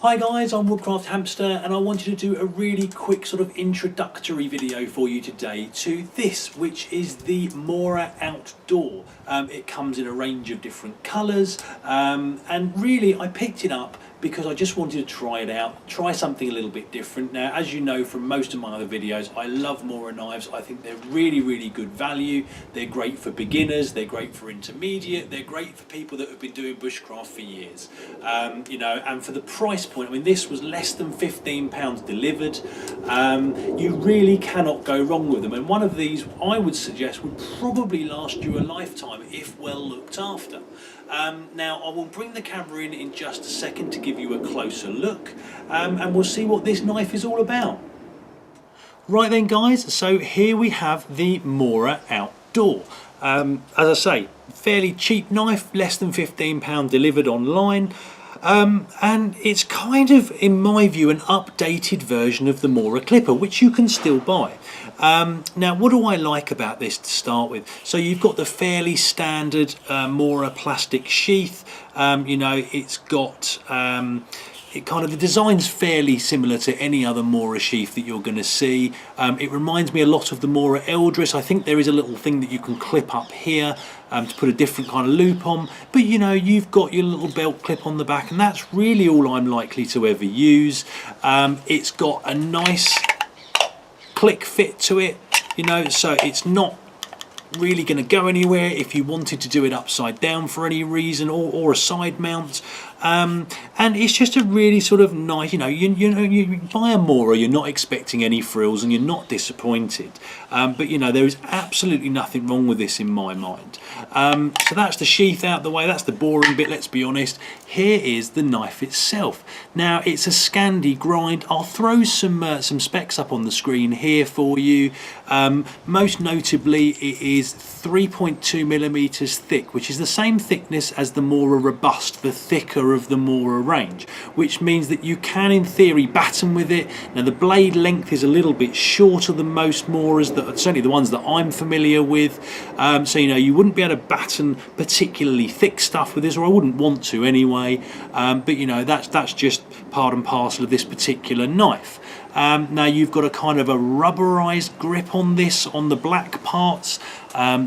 Hi guys, I'm Woodcraft Hamster and I wanted to do a really quick sort of introductory video for you today to this, which is the Mora Outdoor. It comes in a range of different colours and really I picked it up because I just wanted to try it out, try something a little bit different. Now, as you know from most of my other videos, I love Mora knives. I think they're really good value. They're great for beginners, they're great for intermediate, they're great for people that have been doing bushcraft for years. You know, and for the price point, I mean, this was less than £15 delivered. You really cannot go wrong with them. And one of these, I would suggest, would probably last you a lifetime if well looked after. Now, I will bring the camera in just a second to give you a closer look, and we'll see what this knife is all about. Right then guys, so here we have the Mora Outdoor. As I say, fairly cheap knife, less than £15 delivered online. And it's kind of, in my view, an updated version of the Mora Clipper, which you can still buy. Now, what do I like about this to start with? So you've got the fairly standard Mora plastic sheath. You know, it's got the design's fairly similar to any other Mora sheath that you're going to see. It reminds me a lot of the Mora Eldris. I think there is a little thing that you can clip up here to put a different kind of loop on, but you know, you've got your little belt clip on the back, and that's really all I'm likely to ever use. It's got a nice click fit to it, you know, so it's not really going to go anywhere if you wanted to do it upside down for any reason, or a side mount. And it's just a really sort of nice, you know, you buy a Mora, you're not expecting any frills and you're not disappointed. But you know, there is absolutely nothing wrong with this in my mind. So that's the sheath out the way, that's the boring bit, let's be honest. Here is the knife itself. Now, it's a Scandi grind. I'll throw some specs up on the screen here for you. Most notably, it is 3.2mm thick, which is the same thickness as the Mora Robust, the thicker of the Mora range, which means that you can in theory batten with it. Now, the blade length is a little bit shorter than most Moras, certainly the ones that I'm familiar with, so you know, you wouldn't be able to batten particularly thick stuff with this, or I wouldn't want to anyway. But you know, that's just part and parcel of this particular knife. Now you've got a kind of a rubberized grip on this, on the black parts,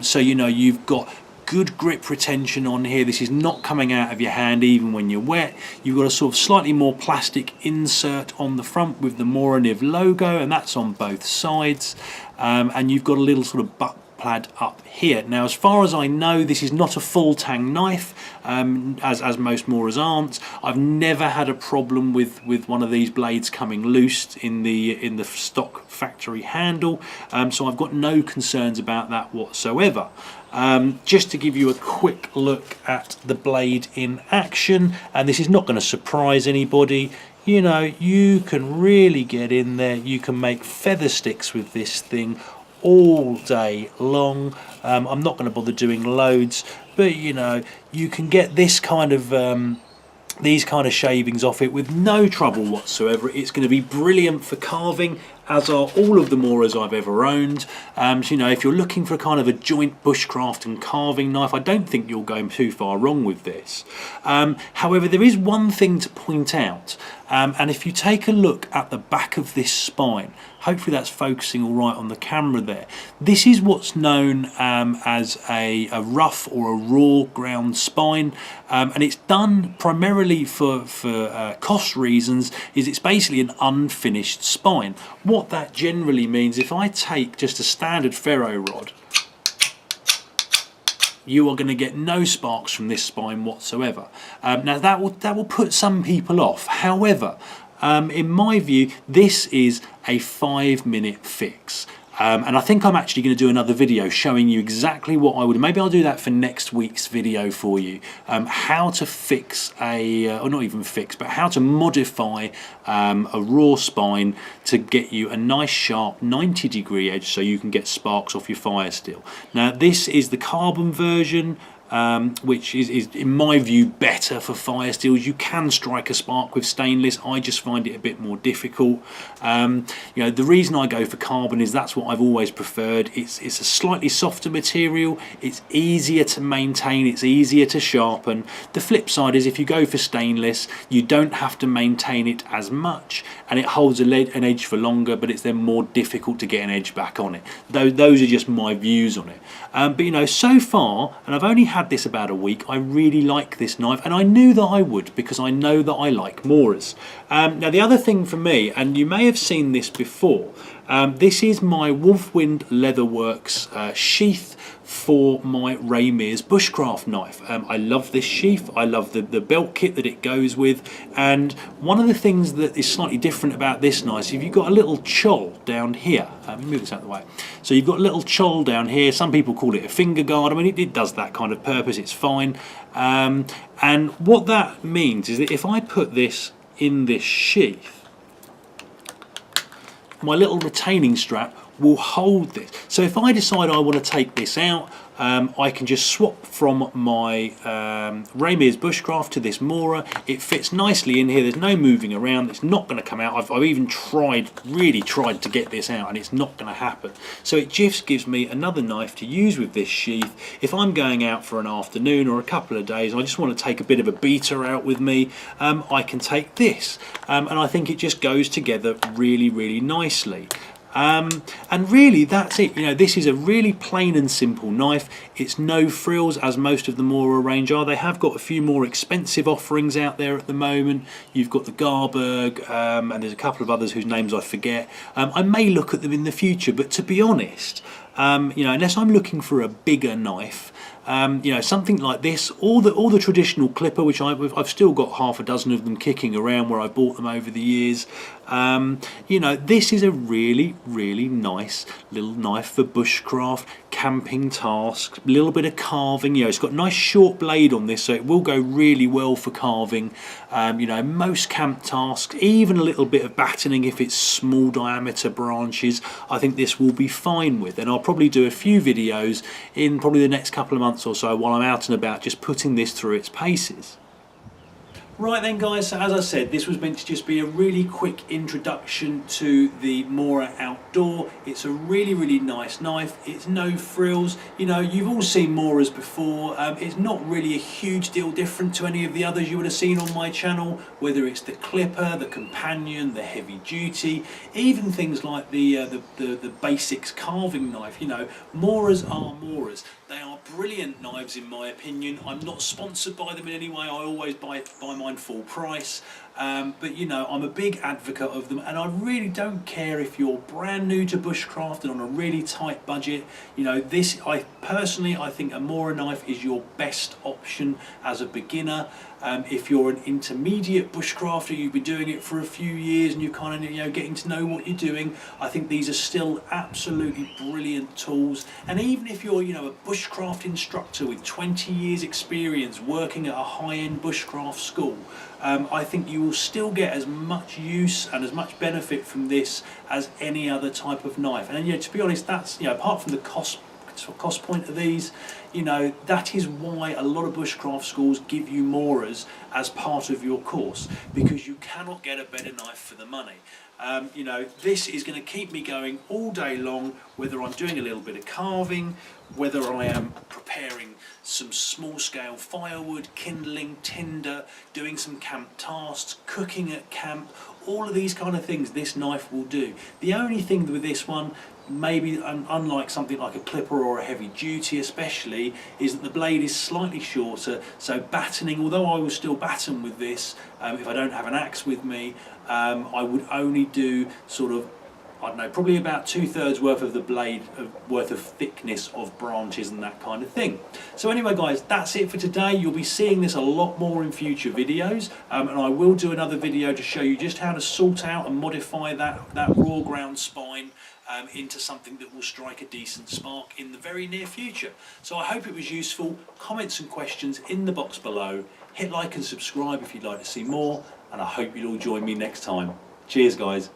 so you know, you've got good grip retention on here. This is not coming out of your hand even when you're wet. You've got a sort of slightly more plastic insert on the front with the Mora Niv logo, and that's on both sides, and you've got a little sort of butt plad up here. Now, as far as I know, this is not a full tang knife, as most Moras aren't. I've never had a problem with one of these blades coming loose in the stock factory handle, so I've got no concerns about that whatsoever. Just to give you a quick look at the blade in action, and this is not going to surprise anybody. You know, you can really get in there. You can make feather sticks with this thing all day long. I'm not going to bother doing loads, but you know, you can get this kind of these kind of shavings off it with no trouble whatsoever. It's going to be brilliant for carving, as are all of the Moras I've ever owned. So you know, if you're looking for a kind of a joint bushcraft and carving knife, I don't think you're going too far wrong with this. However, there is one thing to point out, and if you take a look at the back of this spine, hopefully that's focusing all right on the camera there. This is what's known as a rough or a raw ground spine, and it's done primarily for cost reasons. It's basically an unfinished spine. What that generally means, if I take just a standard ferro rod, you are going to get no sparks from this spine whatsoever. Now that will put some people off. However, in my view, this is a 5-minute fix. And I think I'm actually going to do another video showing you exactly what I would. Maybe I'll do that for next week's video for you. How to fix or not even fix, but how to modify a raw spine to get you a nice sharp 90-degree edge so you can get sparks off your fire steel. Now, this is the carbon version. which is in my view better for fire steels. You can strike a spark with stainless. I just find it a bit more difficult. You know, the reason I go for carbon is that's what I've always preferred. It's a slightly softer material, it's easier to maintain, it's easier to sharpen. The flip side is if you go for stainless, you don't have to maintain it as much, and it holds an edge for longer, but it's then more difficult to get an edge back on it. Those are just my views on it. But you know, so far, and I've only had this about a week, I really like this knife, and I knew that I would because I know that I like Moras. Now the other thing for me, and you may have seen this before, this is my Wolfwind Leatherworks sheath for my Ramirez bushcraft knife. I love this sheath, I love the belt kit that it goes with, and one of the things that is slightly different about this knife is you've got a little choll down here. Let me move this out of the way. So you've got a little choll down here, some people call it a finger guard. I mean, it does that kind of purpose, it's fine. And what that means is that if I put this in this sheath, my little retaining strap will hold this. So if I decide I want to take this out, I can just swap from my Ramirez bushcraft to this Mora. It fits nicely in here, there's no moving around, it's not going to come out. I've even really tried to get this out, and it's not going to happen. So it just gives me another knife to use with this sheath. If I'm going out for an afternoon or a couple of days, I just want to take a bit of a beater out with me, I can take this. And I think it just goes together really nicely. And really that's it. You know, this is a really plain and simple knife. It's no frills, as most of the Mora range are. They have got a few more expensive offerings out there at the moment. You've got the Garberg, and there's a couple of others whose names I forget. I may look at them in the future, but to be honest, you know, unless I'm looking for a bigger knife, you know, something like this, or the traditional clipper, which I've still got half a dozen of them kicking around where I bought them over the years. You know, this is a really nice little knife for bushcraft, camping tasks, a little bit of carving. You know, it's got a nice short blade on this, so it will go really well for carving. You know, most camp tasks, even a little bit of battening if it's small diameter branches, I think this will be fine with. And I'll probably do a few videos in probably the next couple of months or so while I'm out and about, just putting this through its paces. Right then guys, so as I said, this was meant to just be a really quick introduction to the Mora Outdoor. It's a really nice knife, it's no frills. You know, you've all seen Moras before. It's not really a huge deal different to any of the others you would have seen on my channel, whether it's the clipper, the companion, the heavy duty, even things like the basics carving knife. You know, Moras are Moras. They are brilliant knives in my opinion. I'm not sponsored by them in any way, I always buy mine full price. But you know, I'm a big advocate of them, and I really don't care if you're brand new to bushcraft and on a really tight budget. You know, this, I personally think a Mora knife is your best option as a beginner. If you're an intermediate bushcrafter, you've been doing it for a few years and you're kind of, you know, getting to know what you're doing, I think these are still absolutely brilliant tools. And even if you're, you know, a bushcraft instructor with 20 years experience working at a high-end bushcraft school, I think you will still get as much use and as much benefit from this as any other type of knife. And you know, to be honest, that's, you know, apart from the cost point of these, you know, that is why a lot of bushcraft schools give you Moras as part of your course, because you cannot get a better knife for the money. You know, this is going to keep me going all day long, whether I'm doing a little bit of carving, whether I am preparing some small scale firewood, kindling, tinder, doing some camp tasks, cooking at camp, all of these kind of things this knife will do. The only thing with this one, maybe unlike something like a clipper or a heavy duty especially, is that the blade is slightly shorter, so battening, although I will still batten with this, if I don't have an axe with me, I would only do sort of, I don't know, probably about 2/3 worth of the blade worth of thickness of branches and that kind of thing. So anyway guys, that's it for today. You'll be seeing this a lot more in future videos, and I will do another video to show you just how to sort out and modify that raw ground spine into something that will strike a decent spark in the very near future. So I hope it was useful. Comments and questions in the box below. Hit like and subscribe if you'd like to see more, and I hope you'll all join me next time. Cheers guys.